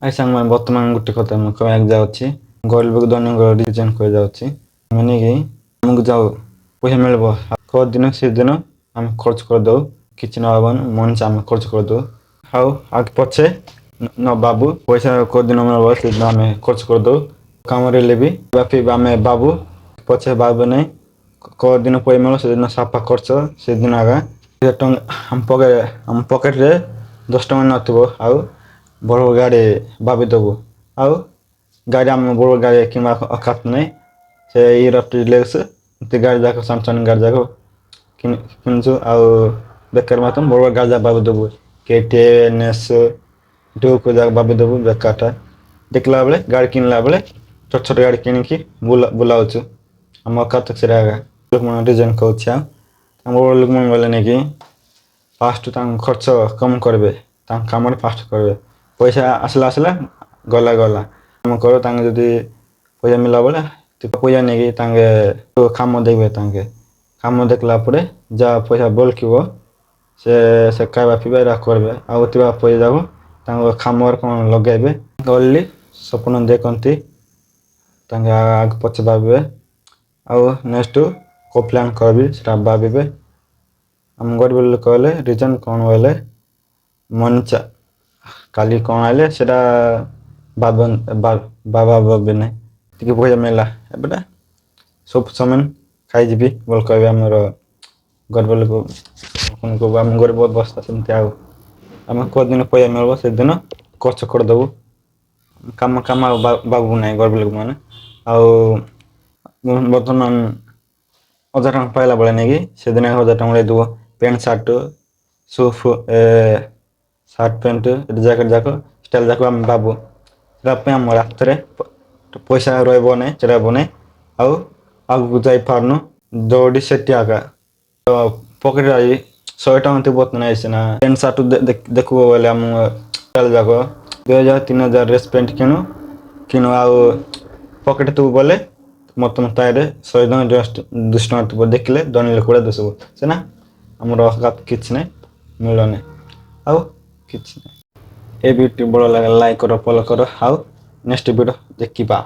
I ସାଙ୍ଗମାନେ ବର୍ତ୍ତମାନ ଗୋଟେ କଥା ମୁଁ କହିବାକୁ ଯାଉଛି। ଗରିବକୁ ଧନୀଙ୍କ ରିଜନ କହି ଯାଉଛି। ମାନେ କି ଆମକୁ ଯାଉ ପଇସା ମିଳିବ କୋଉ ଦିନ ସେଦିନ ଆମେ ଖର୍ଚ୍ଚ କରିଦଉ କିଛି ନ ହବନି ମଣିଷ ଆମେ ଖର୍ଚ୍ଚ କରିଦଉ। ଆଉ ଆଗ ପଛେ ନ ବାବୁ ପଇସା କୋଉ ଦିନ ମିଳିବ ସେଦିନ ଆମେ ଖର୍ଚ୍ଚ କରିଦଉ। କାମରେ ହେଲେ ବି ଆମେ ବାବୁ ପଛେ ଭାବୁ ନାହିଁ କୋଉ ଦିନ ପଇସା ମିଳିବ ସେଦିନ ସାଫା ଖର୍ଚ୍ଚ ସେଦିନ ଆଗା ଆମ ପକେଟରେ 10 ଟଙ୍କା ନଥିବ ଆଉ ବଡ଼ ଗାଡ଼ି ଭାବିଦବୁ ଆଉ ଗାଡ଼ି ଆମ ବଡ଼ ଗାଡ଼ି କିମ୍ବା ଅକାତ ନାହିଁ ସେ ଇର ଟିଲେକ୍ସ ଗାଡ଼ି ଯାକ ସାମସଙ୍ଗ ଗାଡ଼ି ଯାକ କିଣିଛୁ ଆଉ ବେକାର ମାତ୍ର ବଡ଼ ଗାଡ଼ି ଯାକ ଭାବିଦବୁ KTM NS ଡ୍ୟୁକ ଯାକ ଭାବିଦବୁ ବେକାରଟା ଦେଖିଲା ବେଳେ ଗାଡ଼ି କିଣିଲା ବେଳେ ଛୋଟ ଛୋଟ ଗାଡ଼ି କିଣିକି ବୁଲାଉଛୁ ଆମ ଅକାତ ସେଟା ଲୋକମାନେ ରିଜନ କହୁଛି ଆଉ ଆମ ବଡ଼ ଲୋକମାନେ ଗଲେ ନେଇକି ଫାଷ୍ଟ ତାଙ୍କ ଖର୍ଚ୍ଚ କମ କରିବେ ତାଙ୍କ କାମରେ ଫାଷ୍ଟ କରିବେ ପଇସା ଆସିଲା ଗଲା କାମ କର ତାଙ୍କେ ଯଦି ପଇସା ମିଳିଲା ବେଳେ ପଇସା ନେଇକି ତାଙ୍କେ କାମ ଦେବେ ତାଙ୍କେ କାମ ଦେଖିଲା ପରେ ଯାହା ପଇସା ବଳକିବ ସେ ଖାଇବା ପିଇବା ଏରା କରିବେ ଆଉ ଥିବା ପଇସା ଯାକ ତାଙ୍କ କାମରେ କ'ଣ ଲଗାଇବେ ଗଲି ସ୍ୱପ୍ନ ଦେଖନ୍ତି ତାଙ୍କେ ଆଗ ପଛ ଭାବିବେ ଆଉ ନେକ୍ସଟ କେଉଁ ପ୍ଲାନ୍ କରିବି ସେଟା ଭାବିବେ। ଆମ ଗରିବ ଲୋକ କହିଲେ ରିଜନ କ'ଣ କହିଲେ ମନଚା କାଲି କ'ଣ ଆଇଲେ ସେଟା ଭାବେ ନାହିଁ ଟିକେ ପଇସା ମିଳିଲା ଏବେଟା ସବୁ ସମାନ ଖାଇଯିବି ଭଲ କହିବେ ଆମର ଗରିବ ଲୋକ ଆମ ଗରିବ ଅବସ୍ଥା ସେମିତି ଆଉ ଆମେ କେଉଁଦିନ ପଇସା ମିଳିବ ସେଦିନ ଖର୍ଚ୍ଚ କରିଦେବୁ କାମ ଆଉ ଭାବୁ ନାହିଁ ଗରିବ ଲୋକମାନେ ଆଉ ବର୍ତ୍ତମାନ 1000 ଟଙ୍କା ପାଇଲା ବେଳେ ନେଇକି ସେଦିନ 1000 ଟଙ୍କା ଦେଇଦେବ ପ୍ୟାଣ୍ଟ ସାର୍ଟ ସୁଫ ସାର୍ଟ ପ୍ୟାଣ୍ଟ ଜ୍ୟାକେଟ ଯାକ ଷ୍ଟାଇଲ ଯାକ ଆମେ ଭାବୁ ସେଟା ପାଇଁ ଆମ ରାସ୍ତାରେ ପଇସା ରହିବ ନାହିଁ ସେଟା ହେବ ନାହିଁ ଆଉ ଆଗକୁ ଯାଇପାରୁନୁ ଦୌଡ଼ି ସେଠି ଆଗା ପକେଟ 100 ଟଙ୍କା ଥିବ ନାହିଁ ସିନା ପ୍ୟାଣ୍ଟ ସାର୍ଟ ଦେଖିବ ବୋଇଲେ ଆମ ଷ୍ଟାଇଲ ଯାକ 2000 3000 ଡ୍ରେସ ପ୍ୟାଣ୍ଟ କିଣୁ ଆଉ ପକେଟ ଥିବ ବୋଲେ ମତ ତାଇରେ 100 ଟଙ୍କା 200 ଟଙ୍କା ଥିବ ଦେଖିଲେ ଧନୀ ଲୋକଗୁଡ଼ା ଦିଶିବ ସିନା ଆମର କିଛି ନାହିଁ ମିଳୁନି ଆଉ କିଛି ନାହିଁ। ଏ ଭିଡ଼ିଓଟି ଭଲ ଲାଗେ ଲାଇକ୍ କର ଫଲୋ କର ଆଉ ନେକ୍ସଟ ଭିଡ଼ିଓ ଦେଖିବା।